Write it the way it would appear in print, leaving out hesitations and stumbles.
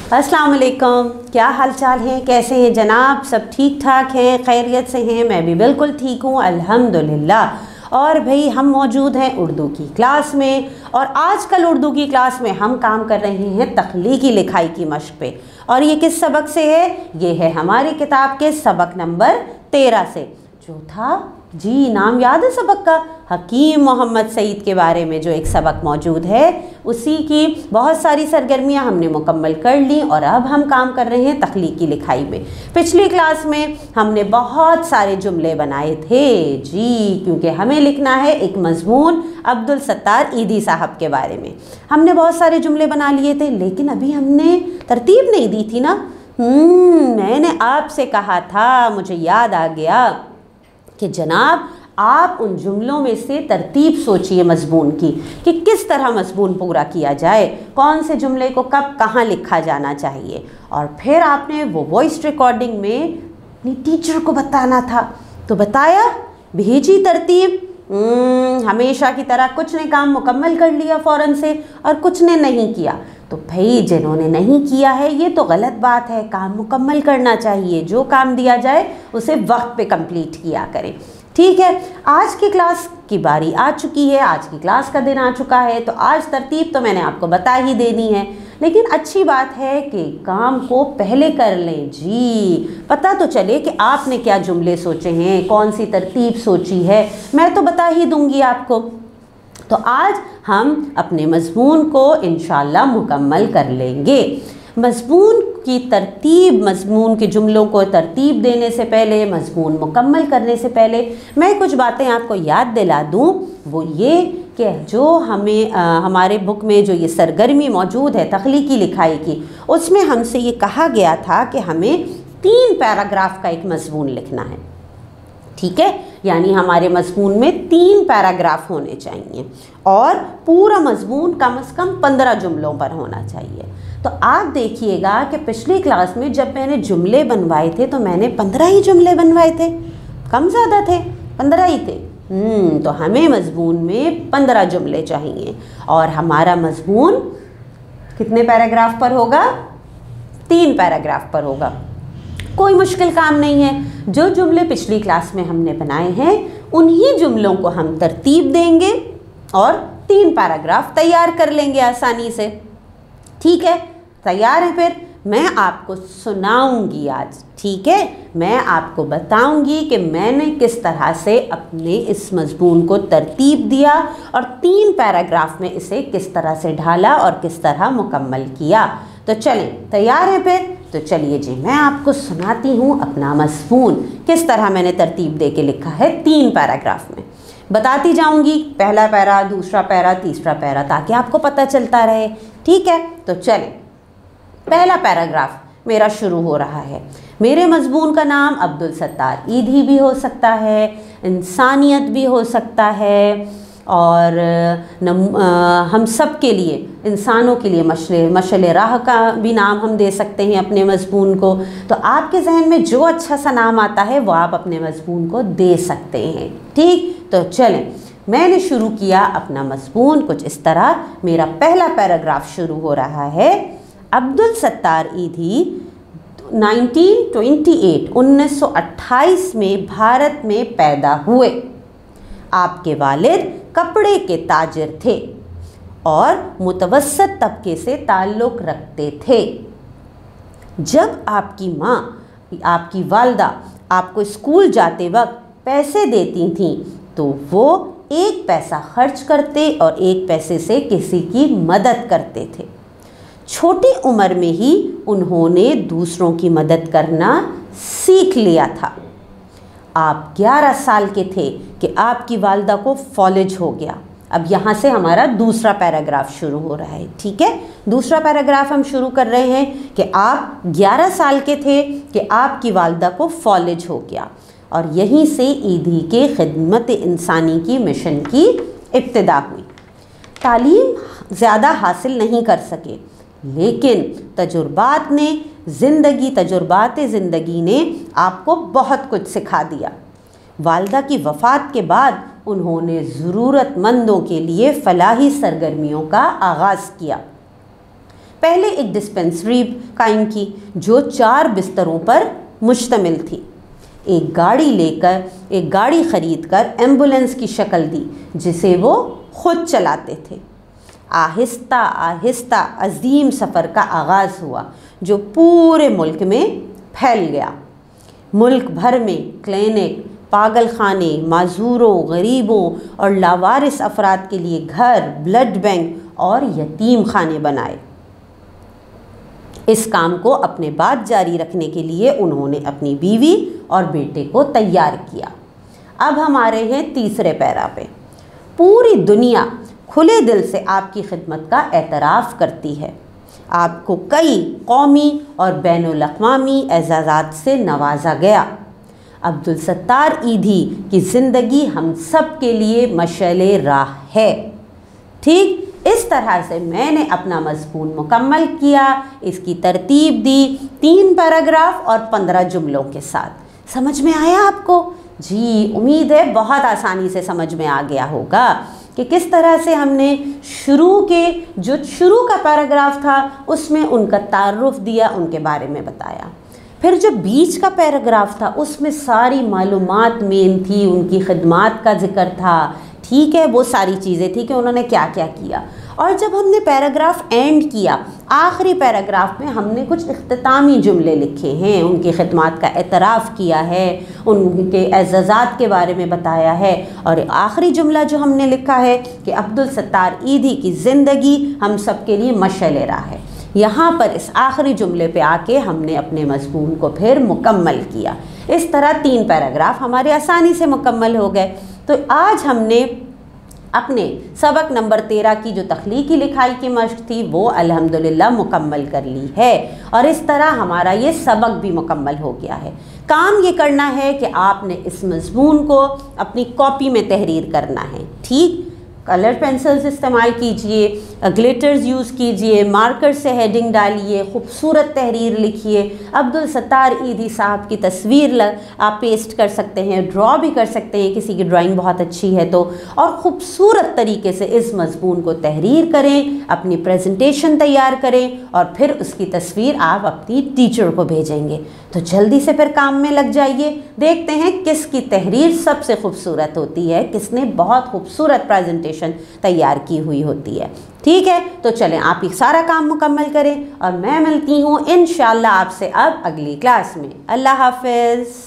अस्सलाम वालेकुम, क्या हाल चाल है, कैसे हैं जनाब? सब ठीक ठाक हैं, खैरियत से हैं? मैं भी बिल्कुल ठीक हूँ अल्हम्दुलिल्लाह। और भाई हम मौजूद हैं उर्दू की क्लास में, और आजकल उर्दू की क्लास में हम काम कर रहे हैं तख्लीकी लिखाई की मश्क पे। और ये किस सबक से है? ये है हमारी किताब के सबक नंबर 13 से, जो था जी, नाम याद है सबक का? हकीम मोहम्मद सईद के बारे में जो एक सबक मौजूद है, उसी की बहुत सारी सरगर्मियां हमने मुकम्मल कर ली और अब हम काम कर रहे हैं तख्लीकी लिखाई में। पिछली क्लास में हमने बहुत सारे जुमले बनाए थे जी, क्योंकि हमें लिखना है एक मजमून अब्दुल सत्तार ईदी साहब के बारे में। हमने बहुत सारे जुमले बना लिए थे, लेकिन अभी हमने तरतीब नहीं दी थी ना। मैंने आपसे कहा था, मुझे याद आ गया कि जनाब आप उन जुमलों में से तरतीब सोचिए मजमून की, कि किस तरह मजमून पूरा किया जाए, कौन से जुमले को कब कहाँ लिखा जाना चाहिए। और फिर आपने वो वॉइस रिकॉर्डिंग में अपनी टीचर को बताना था, तो बताया, भेजी तरतीब। हमेशा की तरह कुछ ने काम मुकम्मल कर लिया फ़ौरन से और कुछ ने नहीं किया। तो भाई जिन्होंने नहीं किया है ये तो गलत बात है, काम मुकम्मल करना चाहिए, जो काम दिया जाए उसे वक्त पे कंप्लीट किया करें। ठीक है, आज की क्लास की बारी आ चुकी है, आज की क्लास का दिन आ चुका है, तो आज तरतीब तो मैंने आपको बता ही देनी है, लेकिन अच्छी बात है कि काम को पहले कर लें जी, पता तो चले कि आपने क्या जुमले सोचे हैं, कौन सी तरतीब सोची है, मैं तो बता ही दूंगी आपको। तो आज हम अपने मजमून को इंशाअल्लाह मुकम्मल कर लेंगे। मजमून की तरतीब, मजमून के जुमलों को तरतीब देने से पहले, मजमून मुकम्मल करने से पहले मैं कुछ बातें आपको याद दिला दूं। वो ये कि जो हमें हमारे बुक में जो ये सरगर्मी मौजूद है तख्लीकी लिखाई की, उसमें हमसे ये कहा गया था कि हमें 3 पैराग्राफ का एक मजमून लिखना है। ठीक है, यानी हमारे मजमून में 3 पैराग्राफ होने चाहिए और पूरा मजमून कम से कम 15 जुमलों पर होना चाहिए। तो आप देखिएगा कि पिछली क्लास में जब मैंने जुमले बनवाए थे तो मैंने 15 ही जुमले बनवाए थे, कम ज़्यादा थे, 15 ही थे। तो हमें मजमून में 15 जुमले चाहिए और हमारा मजमून कितने पैराग्राफ पर होगा? 3 पैराग्राफ पर होगा। कोई मुश्किल काम नहीं है, जो जुमले पिछली क्लास में हमने बनाए हैं उन्हीं जुमलों को हम तरतीब देंगे और 3 पैराग्राफ तैयार कर लेंगे आसानी से। ठीक है, तैयार है? फिर मैं आपको सुनाऊंगी आज, ठीक है, मैं आपको बताऊंगी कि मैंने किस तरह से अपने इस मजमून को तरतीब दिया और 3 पैराग्राफ में इसे किस तरह से ढाला और किस तरह मुकम्मल किया। तो चलें, तैयार है फिर? तो चलिए जी, मैं आपको सुनाती हूँ अपना मजमून किस तरह मैंने तरतीब दे के लिखा है 3 पैराग्राफ में। बताती जाऊंगी पहला पैरा, दूसरा पैरा, तीसरा पैरा, ताकि आपको पता चलता रहे। ठीक है, तो चलें, पहला पैराग्राफ मेरा शुरू हो रहा है। मेरे मजमून का नाम अब्दुल सत्तार ईदी भी हो सकता है, इंसानियत भी हो सकता है, और हम सब के लिए, इंसानों के लिए मशअले राह का भी नाम हम दे सकते हैं अपने मजमून को। तो आपके जहन में जो अच्छा सा नाम आता है वो आप अपने मजमून को दे सकते हैं। ठीक, तो चलें, मैंने शुरू किया अपना मजमून कुछ इस तरह। मेरा पहला पैराग्राफ शुरू हो रहा है। अब्दुल सत्तार ईदी 1928 में भारत में पैदा हुए। आपके वालिद कपड़े के ताजिर थे और मुतवस्सत तबके से ताल्लुक़ रखते थे। जब आपकी माँ, आपकी वालदा आपको स्कूल जाते वक्त पैसे देती थीं तो वो 1 पैसा खर्च करते और 1 पैसे से किसी की मदद करते थे। छोटी उम्र में ही उन्होंने दूसरों की मदद करना सीख लिया था। आप 11 साल के थे कि आपकी वालदा को फॉलेज हो गया। अब यहाँ से हमारा दूसरा पैराग्राफ शुरू हो रहा है। ठीक है, दूसरा पैराग्राफ हम शुरू कर रहे हैं कि आप 11 साल के थे कि आपकी वालदा को फॉलेज हो गया, और यहीं से ईदी के खिदमत इंसानी की मिशन की इब्तिदा हुई। तालीम ज़्यादा हासिल नहीं कर सके, लेकिन तजुर्बात ज़िंदगी ने आपको बहुत कुछ सिखा दिया। वालदा की वफ़ात के बाद उन्होंने ज़रूरतमंदों के लिए फ़लाही सरगर्मियों का आगाज़ किया। पहले एक डिस्पेंसरी कायम की जो 4 बिस्तरों पर मुश्तमिल थी। एक गाड़ी ख़रीदकर एम्बुलेंस की शक्ल दी जिसे वो खुद चलाते थे। आहिस्ता आहिस्ता अजीम सफ़र का आगाज़ हुआ जो पूरे मुल्क में फैल गया। मुल्क भर में क्लिनिक, पागल खाने, माजूरों, गरीबों और लावारिस अफराद के लिए घर, ब्लड बैंक और यतीम खाने बनाए। इस काम को अपने बाद जारी रखने के लिए उन्होंने अपनी बीवी और बेटे को तैयार किया। अब हम आ रहे हैं तीसरे पैरा पे। पूरी दुनिया खुले दिल से आपकी खिदमत का एतराफ़ करती है। आपको कई कौमी और बैनुल-अक़वामी एज़ाज़ात से नवाजा गया। अब्दुल सत्तार ईधी की ज़िंदगी हम सब के लिए मशअले राह है। ठीक इस तरह से मैंने अपना मज़मून मुकम्मल किया, इसकी तरतीब दी 3 पैराग्राफ और 15 जुमलों के साथ। समझ में आया आपको? जी, उम्मीद है बहुत आसानी से समझ में आ गया होगा कि किस तरह से हमने शुरू का पैराग्राफ था उसमें उनका तारुफ दिया, उनके बारे में बताया। फिर जो बीच का पैराग्राफ था उसमें सारी मालूमात मेन थी, उनकी खिदमात का जिक्र था। ठीक है, वो सारी चीज़ें थी कि उन्होंने क्या क्या किया। और जब हमने पैराग्राफ एंड किया, आखिरी पैराग्राफ में हमने कुछ इख्तितामी जुमले लिखे हैं, उनकी खिदमात का एतराफ़ किया है, उनके एज़ाज़ात के बारे में बताया है। और आखिरी जुमला जो हमने लिखा है कि अब्दुल सत्तार ईधी की ज़िंदगी हम सब के लिए मशअले राह है। यहाँ पर इस आखिरी जुमले पे आके हमने अपने मज़मून को फिर मुकम्मल किया। इस तरह 3 पैराग्राफ हमारे आसानी से मुकम्मल हो गए। तो आज हमने अपने सबक नंबर 13 की जो तख्लीकी लिखाई की मश्क थी वो अल्हम्दुलिल्लाह मुकम्मल कर ली है। और इस तरह हमारा ये सबक भी मुकम्मल हो गया है। काम ये करना है कि आपने इस मज़मून को अपनी कॉपी में तहरीर करना है। ठीक, कलर पेंसिल्स इस्तेमाल कीजिए, ग्लिटर्स यूज़ कीजिए, मार्कर से हेडिंग डालिए, खूबसूरत तहरीर लिखिए। अब्दुल सत्तार ईधी साहब की तस्वीर आप पेस्ट कर सकते हैं, ड्रॉ भी कर सकते हैं किसी की ड्राइंग बहुत अच्छी है तो। और ख़ूबसूरत तरीके से इस मज़मून को तहरीर करें, अपनी प्रेजेंटेशन तैयार करें और फिर उसकी तस्वीर आप अपनी टीचर को भेजेंगे। तो जल्दी से फिर काम में लग जाइए। देखते हैं किसकी तहरीर सबसे खूबसूरत होती है, किसने बहुत खूबसूरत प्रेजेंटेशन तैयार की हुई होती है। ठीक है, तो चलें आप ये सारा काम मुकम्मल करें और मैं मिलती हूँ इंशाअल्लाह आपसे अब अगली क्लास में। अल्लाह हाफ़िज़।